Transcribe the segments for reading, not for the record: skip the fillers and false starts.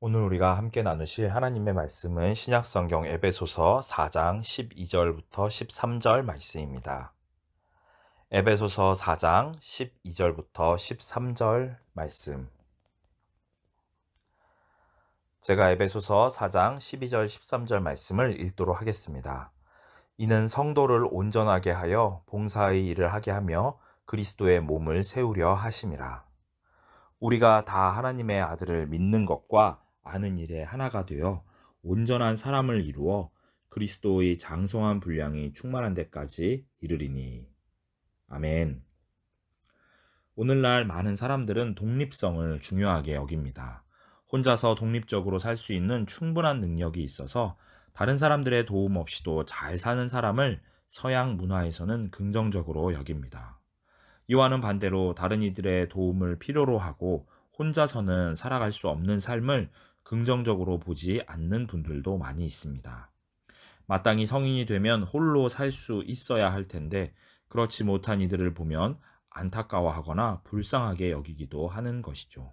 오늘 우리가 함께 나누실 하나님의 말씀은 신약성경 에베소서 4장 12절부터 13절 말씀입니다. 에베소서 4장 12절부터 13절 말씀. 제가 에베소서 4장 12절 13절 말씀을 읽도록 하겠습니다. 이는 성도를 온전하게 하여 봉사의 일을 하게 하며 그리스도의 몸을 세우려 하심이라. 우리가 다 하나님의 아들을 믿는 것과 아는 일에 하나가 되어 온전한 사람을 이루어 그리스도의 장성한 분량이 충만한 데까지 이르리니. 아멘. 오늘날 많은 사람들은 독립성을 중요하게 여깁니다. 혼자서 독립적으로 살 수 있는 충분한 능력이 있어서 다른 사람들의 도움 없이도 잘 사는 사람을 서양 문화에서는 긍정적으로 여깁니다. 이와는 반대로 다른 이들의 도움을 필요로 하고 혼자서는 살아갈 수 없는 삶을 긍정적으로 보지 않는 분들도 많이 있습니다. 마땅히 성인이 되면 홀로 살 수 있어야 할 텐데 그렇지 못한 이들을 보면 안타까워하거나 불쌍하게 여기기도 하는 것이죠.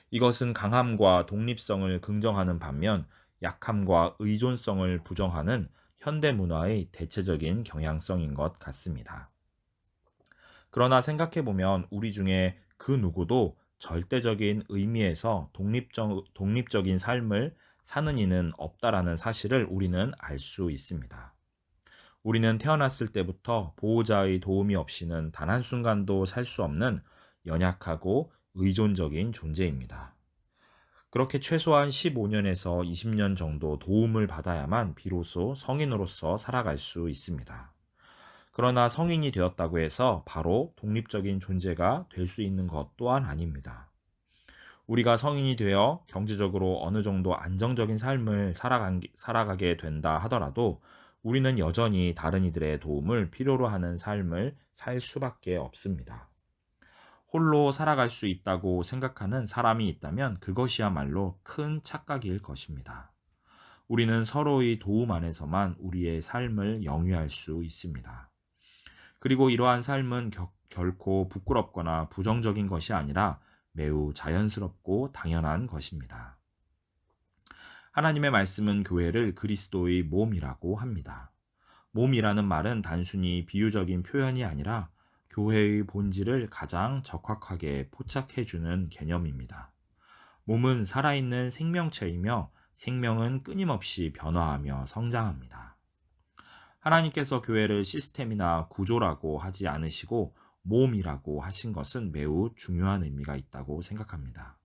이것은 강함과 독립성을 긍정하는 반면 약함과 의존성을 부정하는 현대 문화의 대체적인 경향성인 것 같습니다. 그러나 생각해보면 우리 중에 그 누구도 절대적인 의미에서 독립적인 삶을 사는 이는 없다라는 사실을 우리는 알 수 있습니다. 우리는 태어났을 때부터 보호자의 도움이 없이는 단 한순간도 살 수 없는 연약하고 의존적인 존재입니다. 그렇게 최소한 15년에서 20년 정도 도움을 받아야만 비로소 성인으로서 살아갈 수 있습니다. 그러나 성인이 되었다고 해서 바로 독립적인 존재가 될 수 있는 것 또한 아닙니다. 우리가 성인이 되어 경제적으로 어느 정도 안정적인 삶을 살아가게 된다 하더라도 우리는 여전히 다른 이들의 도움을 필요로 하는 삶을 살 수밖에 없습니다. 홀로 살아갈 수 있다고 생각하는 사람이 있다면 그것이야말로 큰 착각일 것입니다. 우리는 서로의 도움 안에서만 우리의 삶을 영위할 수 있습니다. 그리고 이러한 삶은 결코 부끄럽거나 부정적인 것이 아니라 매우 자연스럽고 당연한 것입니다. 하나님의 말씀은 교회를 그리스도의 몸이라고 합니다. 몸이라는 말은 단순히 비유적인 표현이 아니라 교회의 본질을 가장 적확하게 포착해주는 개념입니다. 몸은 살아있는 생명체이며 생명은 끊임없이 변화하며 성장합니다. 하나님께서 교회를 시스템이나 구조라고 하지 않으시고 몸이라고 하신 것은 매우 중요한 의미가 있다고 생각합니다.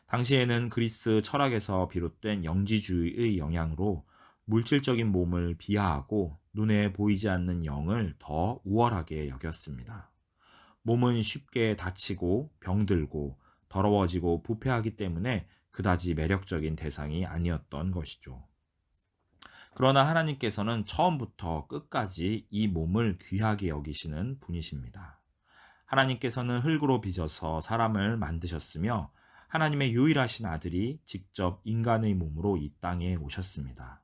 당시에는 그리스 철학에서 비롯된 영지주의의 영향으로 물질적인 몸을 비하하고 눈에 보이지 않는 영을 더 우월하게 여겼습니다. 몸은 쉽게 다치고 병들고 더러워지고 부패하기 때문에 그다지 매력적인 대상이 아니었던 것이죠. 그러나 하나님께서는 처음부터 끝까지 이 몸을 귀하게 여기시는 분이십니다. 하나님께서는 흙으로 빚어서 사람을 만드셨으며 하나님의 유일하신 아들이 직접 인간의 몸으로 이 땅에 오셨습니다.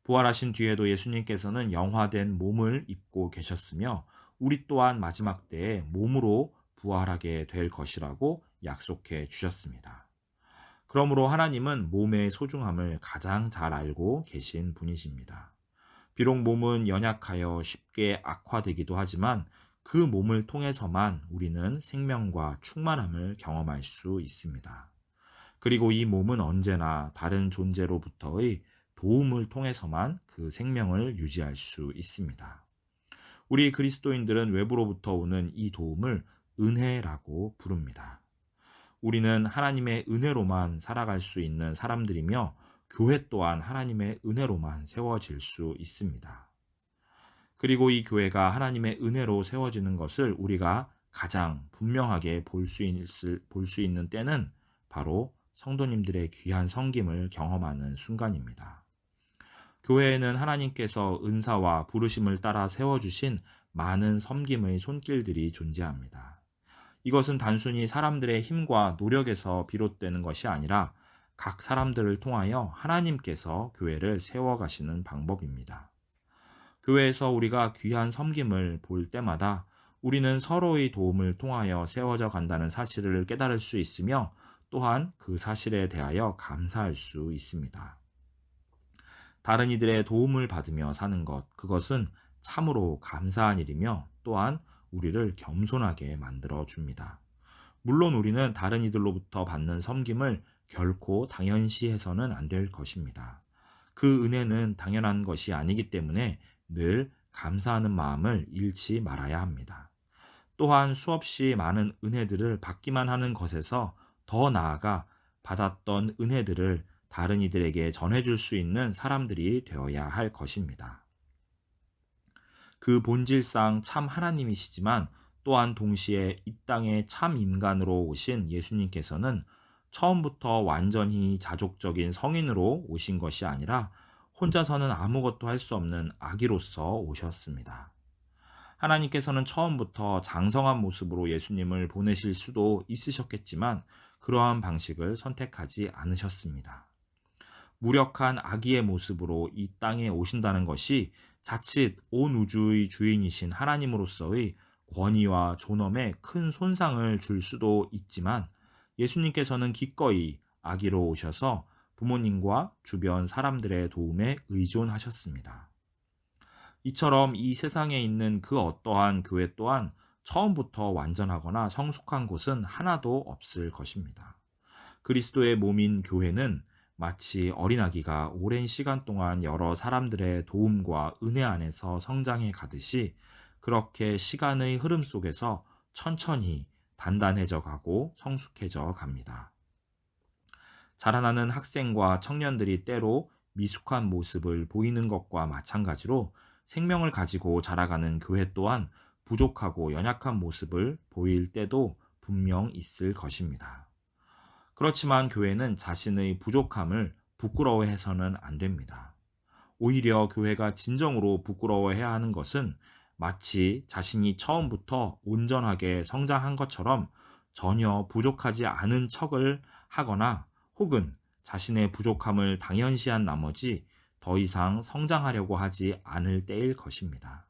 부활하신 뒤에도 예수님께서는 영화된 몸을 입고 계셨으며 우리 또한 마지막 때에 몸으로 부활하게 될 것이라고 약속해 주셨습니다. 그러므로 하나님은 몸의 소중함을 가장 잘 알고 계신 분이십니다. 비록 몸은 연약하여 쉽게 악화되기도 하지만 그 몸을 통해서만 우리는 생명과 충만함을 경험할 수 있습니다. 그리고 이 몸은 언제나 다른 존재로부터의 도움을 통해서만 그 생명을 유지할 수 있습니다. 우리 그리스도인들은 외부로부터 오는 이 도움을 은혜라고 부릅니다. 우리는 하나님의 은혜로만 살아갈 수 있는 사람들이며 교회 또한 하나님의 은혜로만 세워질 수 있습니다. 그리고 이 교회가 하나님의 은혜로 세워지는 것을 우리가 가장 분명하게 볼 수 있는 때는 바로 성도님들의 귀한 섬김을 경험하는 순간입니다. 교회에는 하나님께서 은사와 부르심을 따라 세워주신 많은 섬김의 손길들이 존재합니다. 이것은 단순히 사람들의 힘과 노력에서 비롯되는 것이 아니라 각 사람들을 통하여 하나님께서 교회를 세워가시는 방법입니다. 교회에서 우리가 귀한 섬김을 볼 때마다 우리는 서로의 도움을 통하여 세워져 간다는 사실을 깨달을 수 있으며 또한 그 사실에 대하여 감사할 수 있습니다. 다른 이들의 도움을 받으며 사는 것, 그것은 참으로 감사한 일이며 또한 우리를 겸손하게 만들어 줍니다. 물론 우리는 다른 이들로부터 받는 섬김을 결코 당연시해서는 안 될 것입니다. 그 은혜는 당연한 것이 아니기 때문에 늘 감사하는 마음을 잃지 말아야 합니다. 또한 수없이 많은 은혜들을 받기만 하는 것에서 더 나아가 받았던 은혜들을 다른 이들에게 전해줄 수 있는 사람들이 되어야 할 것입니다. 그 본질상 참 하나님이시지만 또한 동시에 이 땅에 참 인간으로 오신 예수님께서는 처음부터 완전히 자족적인 성인으로 오신 것이 아니라 혼자서는 아무것도 할 수 없는 아기로서 오셨습니다. 하나님께서는 처음부터 장성한 모습으로 예수님을 보내실 수도 있으셨겠지만 그러한 방식을 선택하지 않으셨습니다. 무력한 아기의 모습으로 이 땅에 오신다는 것이 자칫 온 우주의 주인이신 하나님으로서의 권위와 존엄에 큰 손상을 줄 수도 있지만 예수님께서는 기꺼이 아기로 오셔서 부모님과 주변 사람들의 도움에 의존하셨습니다. 이처럼 이 세상에 있는 그 어떠한 교회 또한 처음부터 완전하거나 성숙한 곳은 하나도 없을 것입니다. 그리스도의 몸인 교회는 마치 어린아기가 오랜 시간 동안 여러 사람들의 도움과 은혜 안에서 성장해 가듯이 그렇게 시간의 흐름 속에서 천천히 단단해져 가고 성숙해져 갑니다. 자라나는 학생과 청년들이 때로 미숙한 모습을 보이는 것과 마찬가지로 생명을 가지고 자라가는 교회 또한 부족하고 연약한 모습을 보일 때도 분명 있을 것입니다. 그렇지만 교회는 자신의 부족함을 부끄러워해서는 안 됩니다. 오히려 교회가 진정으로 부끄러워해야 하는 것은 마치 자신이 처음부터 온전하게 성장한 것처럼 전혀 부족하지 않은 척을 하거나 혹은 자신의 부족함을 당연시한 나머지 더 이상 성장하려고 하지 않을 때일 것입니다.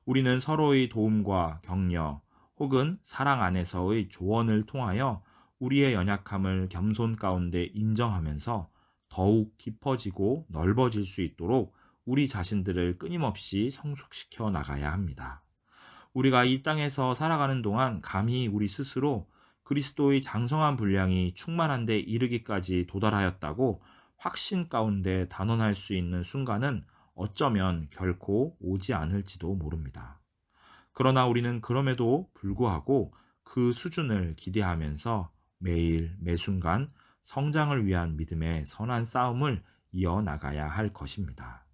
우리는 서로의 도움과 격려 혹은 사랑 안에서의 조언을 통하여 우리의 연약함을 겸손 가운데 인정하면서 더욱 깊어지고 넓어질 수 있도록 우리 자신들을 끊임없이 성숙시켜 나가야 합니다. 우리가 이 땅에서 살아가는 동안 감히 우리 스스로 그리스도의 장성한 분량이 충만한 데 이르기까지 도달하였다고 확신 가운데 단언할 수 있는 순간은 어쩌면 결코 오지 않을지도 모릅니다. 그러나 우리는 그럼에도 불구하고 그 수준을 기대하면서 매일 매순간 성장을 위한 믿음의 선한 싸움을 이어나가야 할 것입니다.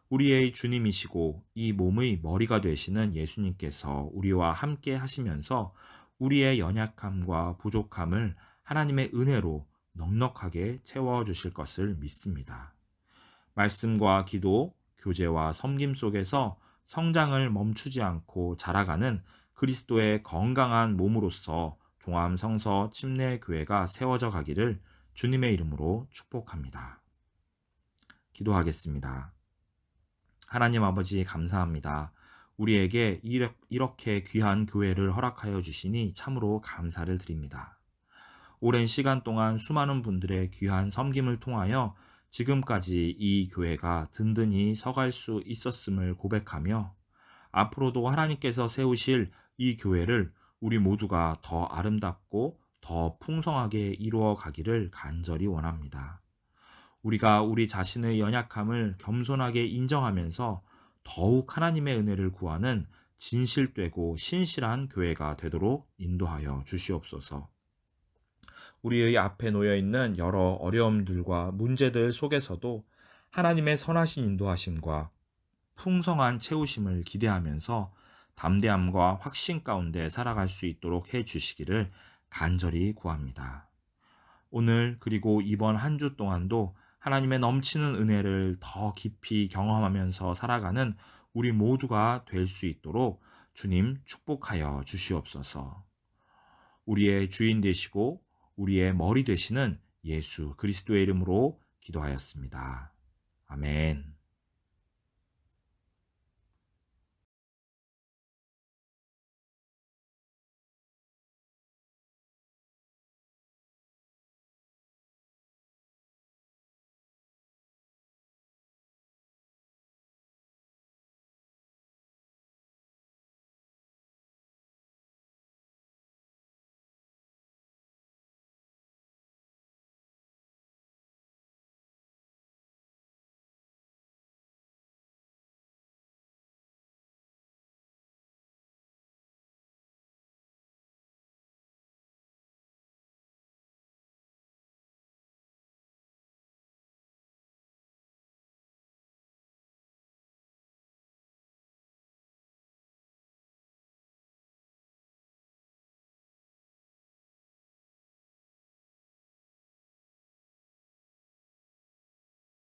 우리의 주님이시고 이 몸의 머리가 되시는 예수님께서 우리와 함께 하시면서 우리의 연약함과 부족함을 하나님의 은혜로 넉넉하게 채워주실 것을 믿습니다. 말씀과 기도, 교제와 섬김 속에서 성장을 멈추지 않고 자라가는 그리스도의 건강한 몸으로서 종암성서 침례교회가 세워져 가기를 주님의 이름으로 축복합니다. 기도하겠습니다. 하나님 아버지 감사합니다. 우리에게 이렇게 귀한 교회를 허락하여 주시니 참으로 감사를 드립니다. 오랜 시간 동안 수많은 분들의 귀한 섬김을 통하여 지금까지 이 교회가 든든히 서갈 수 있었음을 고백하며 앞으로도 하나님께서 세우실 이 교회를 우리 모두가 더 아름답고 더 풍성하게 이루어 가기를 간절히 원합니다. 우리가 우리 자신의 연약함을 겸손하게 인정하면서 더욱 하나님의 은혜를 구하는 진실되고 신실한 교회가 되도록 인도하여 주시옵소서. 우리의 앞에 놓여 있는 여러 어려움들과 문제들 속에서도 하나님의 선하신 인도하심과 풍성한 채우심을 기대하면서 담대함과 확신 가운데 살아갈 수 있도록 해 주시기를 간절히 구합니다. 오늘 그리고 이번 한 주 동안도 하나님의 넘치는 은혜를 더 깊이 경험하면서 살아가는 우리 모두가 될 수 있도록 주님 축복하여 주시옵소서. 우리의 주인 되시고 우리의 머리 되시는 예수 그리스도의 이름으로 기도하였습니다. 아멘.